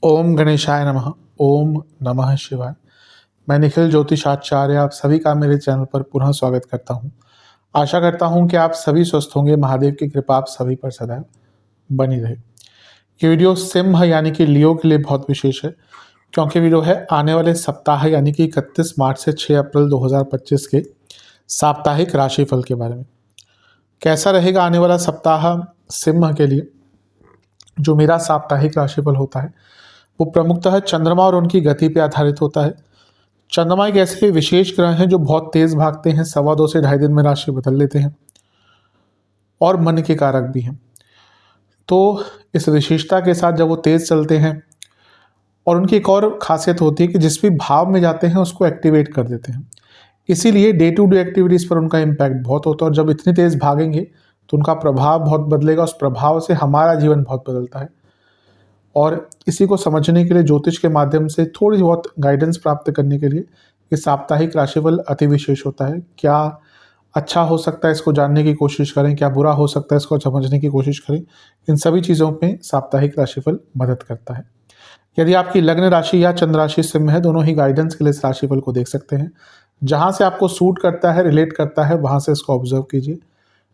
ओम गणेशाय नमः। ओम नमः शिवाय। मैं निखिल ज्योतिषाचार्य आप सभी का मेरे चैनल पर पुनः स्वागत करता हूं। आशा करता हूं कि आप सभी स्वस्थ होंगे। महादेव की कृपा आप सभी पर सदैव बनी रहे। ये वीडियो सिंह यानी कि लियो के लिए बहुत विशेष है, क्योंकि वीडियो है आने वाले सप्ताह यानी कि 31 मार्च से 6 अप्रैल 2025 के साप्ताहिक राशिफल के बारे में। कैसा रहेगा आने वाला सप्ताह सिंह के लिए। जो मेरा साप्ताहिक राशिफल होता है वो प्रमुखतः चंद्रमा और उनकी गति पर आधारित होता है। चंद्रमा एक ऐसे विशेष ग्रह हैं जो बहुत तेज भागते हैं, 2.25 से 2.5 दिन में राशि बदल लेते हैं और मन के कारक भी हैं। तो इस विशेषता के साथ जब वो तेज चलते हैं और उनकी एक और खासियत होती है कि जिस भी भाव में जाते हैं उसको एक्टिवेट कर देते हैं। इसीलिए डे टू डे एक्टिविटीज़ पर उनका इम्पैक्ट बहुत होता है और जब इतनी तेज़ भागेंगे तो उनका प्रभाव बहुत बदलेगा। उस प्रभाव से हमारा जीवन बहुत बदलता है और इसी को समझने के लिए ज्योतिष के माध्यम से थोड़ी बहुत गाइडेंस प्राप्त करने के लिए ये साप्ताहिक राशिफल अति विशेष होता है। क्या अच्छा हो सकता है इसको जानने की कोशिश करें, क्या बुरा हो सकता है इसको समझने की कोशिश करें। इन सभी चीज़ों में साप्ताहिक राशिफल मदद करता है। यदि आपकी लग्न राशि या चंद्र राशि सिंह है, दोनों ही गाइडेंस के लिए इस राशिफल को देख सकते हैं। जहाँ से आपको सूट करता है, रिलेट करता है, वहाँ से इसको ऑब्जर्व कीजिए।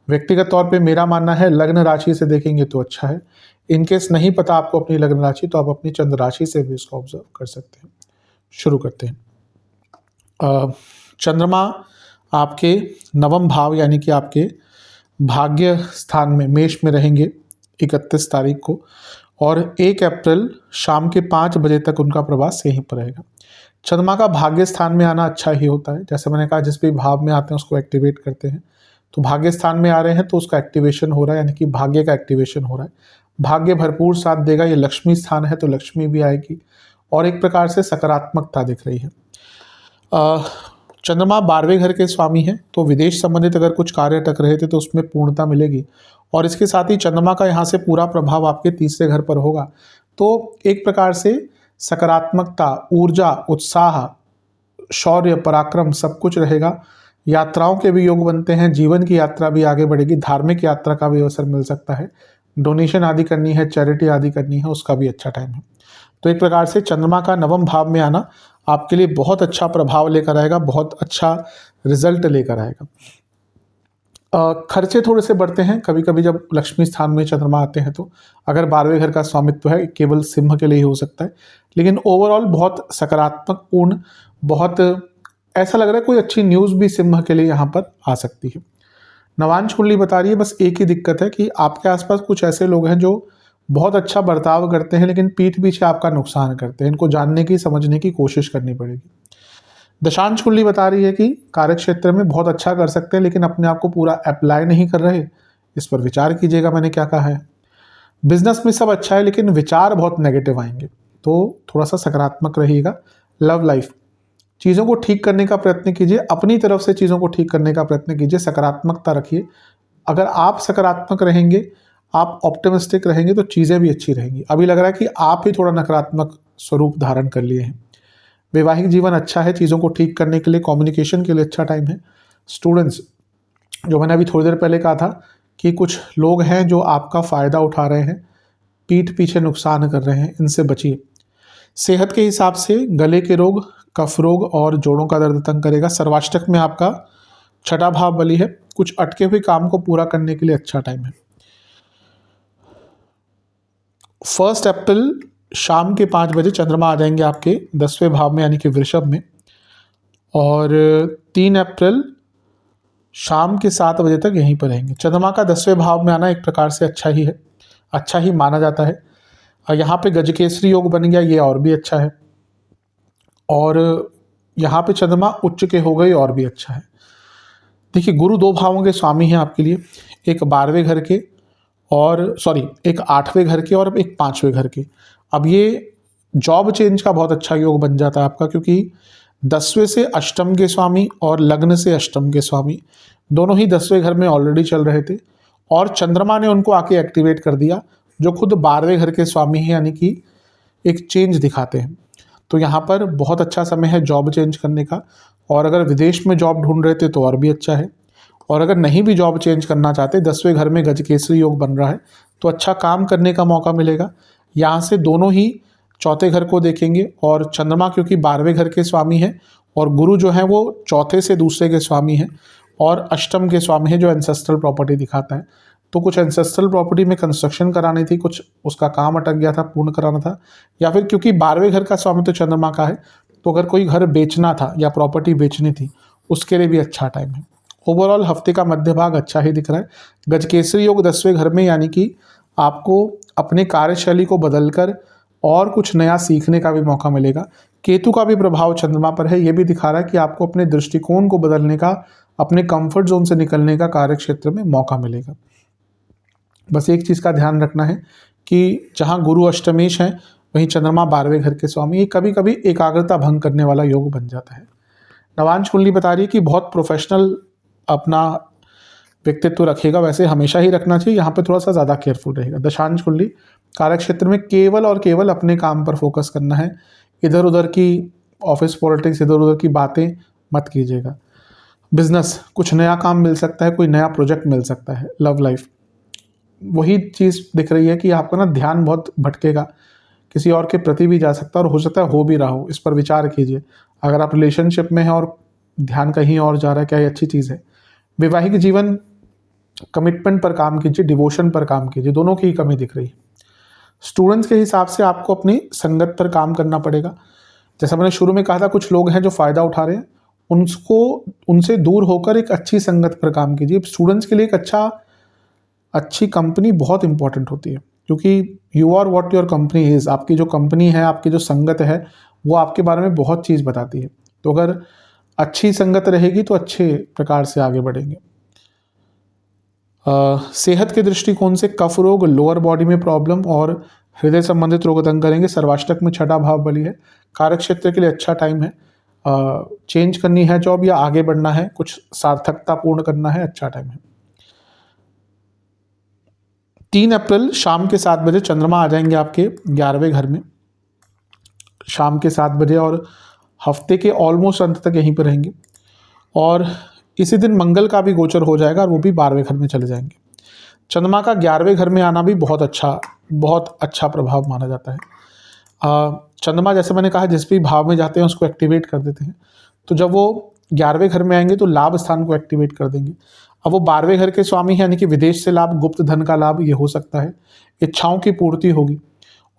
व्यक्तिगत तौर पे मेरा मानना है लग्न राशि से देखेंगे तो अच्छा है। इनकेस नहीं पता आपको अपनी लग्न राशि तो आप अपनी चंद्र राशि से भी इसको ऑब्जर्व कर सकते हैं। शुरू करते हैं। चंद्रमा आपके नवम भाव यानी कि आपके भाग्य स्थान में मेष में रहेंगे 31 तारीख को और 1 अप्रैल शाम के 5 बजे तक उनका प्रवास यहीं पर रहेगा। चंद्रमा का भाग्य स्थान में आना अच्छा ही होता है। जैसे मैंने कहा, जिस भी भाव में आते हैं उसको एक्टिवेट करते हैं। तो भाग्य स्थान में आ रहे हैं तो उसका एक्टिवेशन हो रहा है, यानी कि भाग्य का एक्टिवेशन हो रहा है। भाग्य भरपूर साथ देगा। ये लक्ष्मी स्थान है तो लक्ष्मी भी आएगी और एक प्रकार से सकारात्मकता दिख रही है। चंद्रमा 12वें घर के स्वामी हैं, तो विदेश संबंधित अगर कुछ कार्य अटक रहे थे तो उसमें पूर्णता मिलेगी और इसके साथ ही चंद्रमा का यहाँ से पूरा प्रभाव आपके तीसरे घर पर होगा। तो एक प्रकार से सकारात्मकता, ऊर्जा, उत्साह, शौर्य, पराक्रम सब कुछ रहेगा। यात्राओं के भी योग बनते हैं, जीवन की यात्रा भी आगे बढ़ेगी, धार्मिक यात्रा का भी अवसर मिल सकता है, डोनेशन आदि करनी है, चैरिटी आदि करनी है, उसका भी अच्छा टाइम है। तो एक प्रकार से चंद्रमा का नवम भाव में आना आपके लिए बहुत अच्छा प्रभाव लेकर आएगा, बहुत अच्छा रिजल्ट लेकर आएगा। खर्चे थोड़े से बढ़ते हैं कभी कभी जब लक्ष्मी स्थान में चंद्रमा आते हैं। तो अगर 12वें घर का स्वामित्व है, केवल सिंह के लिए ही हो सकता है, लेकिन ओवरऑल बहुत सकारात्मक पूर्ण, बहुत ऐसा लग रहा है कोई अच्छी न्यूज़ भी सिंह के लिए यहाँ पर आ सकती है। नवांश कुंडली बता रही है, बस एक ही दिक्कत है कि आपके आसपास कुछ ऐसे लोग हैं जो बहुत अच्छा बर्ताव करते हैं लेकिन पीठ पीछे आपका नुकसान करते हैं। इनको जानने की, समझने की कोशिश करनी पड़ेगी। दशांश कुंडली बता रही है कि कार्य क्षेत्र में बहुत अच्छा कर सकते हैं लेकिन अपने आप को पूरा अप्लाई नहीं कर रहे, इस पर विचार कीजिएगा। मैंने क्या कहा है, बिजनेस में सब अच्छा है लेकिन विचार बहुत नेगेटिव आएंगे, तो थोड़ा सा सकारात्मक रहिएगा। लव लाइफ, चीज़ों को ठीक करने का प्रयत्न कीजिए, अपनी तरफ से चीज़ों को ठीक करने का प्रयत्न कीजिए, सकारात्मकता रखिए। अगर आप सकारात्मक रहेंगे, आप ऑप्टिमिस्टिक रहेंगे तो चीज़ें भी अच्छी रहेंगी। अभी लग रहा है कि आप ही थोड़ा नकारात्मक स्वरूप धारण कर लिए हैं। वैवाहिक जीवन अच्छा है, चीज़ों को ठीक करने के लिए, कम्युनिकेशन के लिए अच्छा टाइम है। स्टूडेंट्स, जो मैंने अभी थोड़ी देर पहले कहा था कि कुछ लोग हैं जो आपका फ़ायदा उठा रहे हैं, पीठ पीछे नुकसान कर रहे हैं, इनसे बचिए। सेहत के हिसाब से गले के रोग, कफ रोग और जोड़ों का दर्द तंग करेगा। सर्वाष्टक में आपका 6ठा भाव बली है, कुछ अटके हुए काम को पूरा करने के लिए अच्छा टाइम है। 1 अप्रैल शाम के 5 बजे चंद्रमा आ जाएंगे आपके 10वें भाव में यानी कि वृषभ में और 3 अप्रैल शाम के 7 बजे तक यहीं पर रहेंगे। चंद्रमा का 10वें भाव में आना एक प्रकार से अच्छा ही है, अच्छा ही माना जाता है। और यहाँ पे गजकेसरी योग बन गया, ये और भी अच्छा है। और यहाँ पे चंद्रमा उच्च के हो गए और भी अच्छा है। देखिए, गुरु 2 भावों के स्वामी हैं आपके लिए, एक 12वें घर के और एक 8वें घर के और एक 5वें घर के। अब ये जॉब चेंज का बहुत अच्छा योग बन जाता है आपका, क्योंकि 10वें से अष्टम के स्वामी और लग्न से अष्टम के स्वामी दोनों ही 10वें घर में ऑलरेडी चल रहे थे और चंद्रमा ने उनको आके एक्टिवेट कर दिया, जो खुद 12वें घर के स्वामी हैं, यानी कि एक चेंज दिखाते हैं। तो यहाँ पर बहुत अच्छा समय है जॉब चेंज करने का। और अगर विदेश में जॉब ढूंढ रहे थे तो और भी अच्छा है। और अगर नहीं भी जॉब चेंज करना चाहते, 10वें घर में गजकेसरी योग बन रहा है, तो अच्छा काम करने का मौका मिलेगा। यहाँ से दोनों ही चौथे घर को देखेंगे, और चंद्रमा क्योंकि 12वें घर के स्वामी हैं, और गुरु जो है वो चौथे से दूसरे के स्वामी हैं और अष्टम के स्वामी हैं, जो एंसेस्ट्रल प्रॉपर्टी दिखाता है। तो कुछ एंसेस्ट्रल प्रॉपर्टी में कंस्ट्रक्शन करानी थी, कुछ उसका काम अटक गया था, पूर्ण कराना था, या फिर क्योंकि 12वें घर का स्वामी तो चंद्रमा का है, तो अगर कोई घर बेचना था या प्रॉपर्टी बेचनी थी उसके लिए भी अच्छा टाइम है। ओवरऑल हफ्ते का मध्य भाग अच्छा ही दिख रहा है। गजकेसरी योग 10वें घर में, यानी कि आपको अपने कार्यशैली को बदलकर और कुछ नया सीखने का भी मौका मिलेगा। केतु का भी प्रभाव चंद्रमा पर है, ये भी दिखा रहा है कि आपको अपने दृष्टिकोण को बदलने का, अपने कंफर्ट जोन से निकलने का कार्य क्षेत्र में मौका मिलेगा। बस एक चीज़ का ध्यान रखना है कि जहाँ गुरु अष्टमेश हैं वहीं चंद्रमा 12वें घर के स्वामी, ये कभी कभी एकाग्रता भंग करने वाला योग बन जाता है। नवांश कुंडली बता रही है कि बहुत प्रोफेशनल अपना व्यक्तित्व रखेगा, वैसे हमेशा ही रखना चाहिए, यहाँ पे थोड़ा सा ज़्यादा केयरफुल रहेगा। दशांश कुंडली कार्य क्षेत्र में केवल और केवल अपने काम पर फोकस करना है, इधर उधर की ऑफिस पॉलिटिक्स, इधर उधर की बातें मत कीजिएगा। बिजनेस, कुछ नया काम मिल सकता है, कोई नया प्रोजेक्ट मिल सकता है। लव लाइफ, वही चीज़ दिख रही है कि आपका ना ध्यान बहुत भटकेगा, किसी और के प्रति भी जा सकता है, और हो सकता है हो भी रहा हो, इस पर विचार कीजिए। अगर आप रिलेशनशिप में हैं और ध्यान कहीं और जा रहा है, क्या ये अच्छी चीज़ है? वैवाहिक जीवन, कमिटमेंट पर काम कीजिए, डिवोशन पर काम कीजिए, दोनों की ही कमी दिख रही है। स्टूडेंट्स के हिसाब से आपको अपनी संगत पर काम करना पड़ेगा। जैसा मैंने शुरू में कहा था, कुछ लोग हैं जो फ़ायदा उठा रहे हैं, उनसे दूर होकर एक अच्छी संगत पर काम कीजिए। स्टूडेंट्स के लिए एक अच्छी कंपनी बहुत इंपॉर्टेंट होती है, क्योंकि you are what your company is. आपकी जो कंपनी है, आपकी जो संगत है, वो आपके बारे में बहुत चीज़ बताती है। तो अगर अच्छी संगत रहेगी तो अच्छे प्रकार से आगे बढ़ेंगे। सेहत के दृष्टिकोण से कफ रोग, लोअर बॉडी में प्रॉब्लम और हृदय संबंधित रोग तंग करेंगे। सर्वाष्टक में छठा भाव बली है, कार्य क्षेत्र के लिए अच्छा टाइम है। चेंज करनी है जॉब या आगे बढ़ना है, कुछ सार्थकता पूर्ण करना है, अच्छा टाइम है। 3 अप्रैल शाम के 7 बजे चंद्रमा आ जाएंगे आपके 11वें घर में, शाम के 7 बजे, और हफ्ते के ऑलमोस्ट अंत तक यहीं पर रहेंगे। और इसी दिन मंगल का भी गोचर हो जाएगा और वो भी 12वें घर में चले जाएंगे। चंद्रमा का 11वें घर में आना भी बहुत अच्छा प्रभाव माना जाता है। चंद्रमा, जैसे मैंने कहा, जिस भी भाव में जाते हैं उसको एक्टिवेट कर देते हैं। तो जब वो 11वें घर में आएंगे तो लाभ स्थान को एक्टिवेट कर देंगे। अब वो 12वें घर के स्वामी हैं, यानी कि विदेश से लाभ, गुप्त धन का लाभ ये हो सकता है, इच्छाओं की पूर्ति होगी,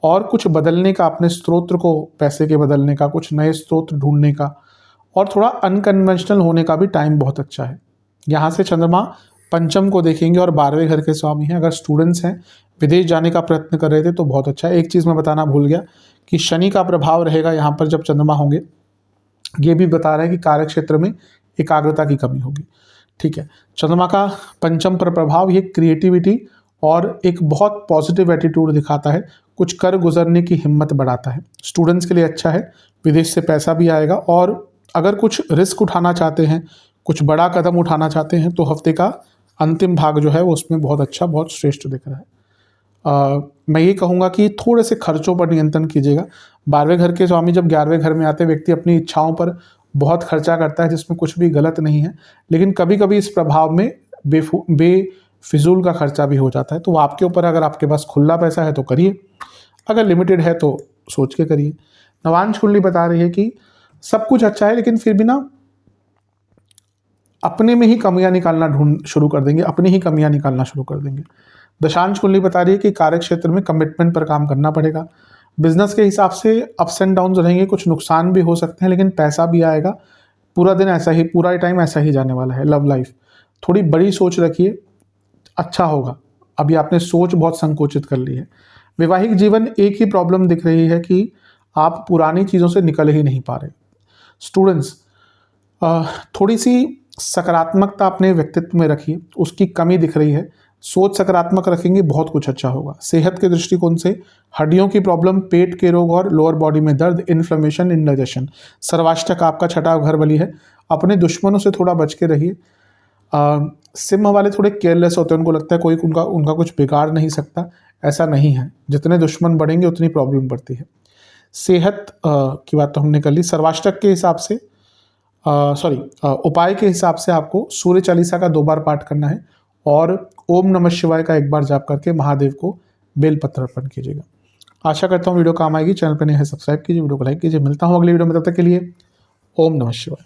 और कुछ बदलने का, अपने स्त्रोत्र को पैसे के बदलने का, कुछ नए स्त्रोत्र ढूंढने का, और थोड़ा अनकन्वेंशनल होने का भी टाइम बहुत अच्छा है। यहाँ से चंद्रमा पंचम को देखेंगे और 12वें घर के स्वामी हैं। अगर स्टूडेंट्स हैं, विदेश जाने का प्रयत्न कर रहे थे तो बहुत अच्छा है। एक चीज़ मैं बताना भूल गया कि शनि का प्रभाव रहेगा यहाँ पर जब चंद्रमा होंगे, ये भी बता रहे हैं कि कार्य क्षेत्र में एकाग्रता की कमी होगी। ठीक है, चंद्रमा का पंचम पर प्रभाव ये क्रिएटिविटी और एक बहुत पॉजिटिव एटीट्यूड दिखाता है, कुछ कर गुजरने की हिम्मत बढ़ाता है। स्टूडेंट्स के लिए अच्छा है, विदेश से पैसा भी आएगा, और अगर कुछ रिस्क उठाना चाहते हैं, कुछ बड़ा कदम उठाना चाहते हैं, तो हफ्ते का अंतिम भाग जो है वो उसमें बहुत अच्छा, बहुत श्रेष्ठ दिख रहा है। मैं ये कहूँगा कि थोड़े से खर्चों पर नियंत्रण कीजिएगा। 12वें घर के स्वामी जब 11वें घर में आते, व्यक्ति अपनी इच्छाओं पर बहुत खर्चा करता है, जिसमें कुछ भी गलत नहीं है, लेकिन कभी कभी इस प्रभाव में बेफिजूल का खर्चा भी हो जाता है। तो आपके ऊपर, अगर आपके पास खुला पैसा है तो करिए, अगर लिमिटेड है तो सोच के करिए। नवांश कुंडली बता रही है कि सब कुछ अच्छा है, लेकिन फिर भी ना अपने में ही कमियां निकालना शुरू कर देंगे, अपनी ही कमियां निकालना शुरू कर देंगे। दशांश कुंडली बता रही है कि कार्य क्षेत्र में कमिटमेंट पर काम करना पड़ेगा। बिजनेस के हिसाब से अप्स एंड डाउन रहेंगे, कुछ नुकसान भी हो सकते हैं, लेकिन पैसा भी आएगा। पूरा दिन ऐसा ही, पूरा टाइम ऐसा ही जाने वाला है। लव लाइफ, थोड़ी बड़ी सोच रखिए, अच्छा होगा। अभी आपने सोच बहुत संकोचित कर ली है। वैवाहिक जीवन, एक ही प्रॉब्लम दिख रही है कि आप पुरानी चीज़ों से निकल ही नहीं पा रहे। स्टूडेंट्स, थोड़ी सी सकारात्मकता अपने व्यक्तित्व में रखिए, उसकी कमी दिख रही है। सोच सकारात्मक रखेंगे, बहुत कुछ अच्छा होगा। सेहत के दृष्टिकोण से हड्डियों की प्रॉब्लम, पेट के रोग और लोअर बॉडी में दर्द, इन्फ्लेमेशन, इंडाइजेशन। सर्वाष्टक आपका छठा घर बली है, अपने दुश्मनों से थोड़ा बच के रहिए। सिंह वाले थोड़े केयरलेस होते हैं, उनको लगता है कोई उनका कुछ बिगाड़ नहीं सकता, ऐसा नहीं है। जितने दुश्मन बढ़ेंगे उतनी प्रॉब्लम बढ़ती है। सेहत की बात तो हमने कर ली। सर्वाष्टक के हिसाब से उपाय के हिसाब से आपको सूर्य चालीसा का 2 बार पाठ करना है, और ओम नमः शिवाय का एक बार जाप करके महादेव को बेलपत्र अर्पण कीजिएगा। आशा करता हूँ वीडियो काम आएगी। चैनल पर नहीं है सब्सक्राइब कीजिए, वीडियो को लाइक कीजिए। मिलता हूँ अगली वीडियो में, तब तक के लिए ओम नमः शिवाय।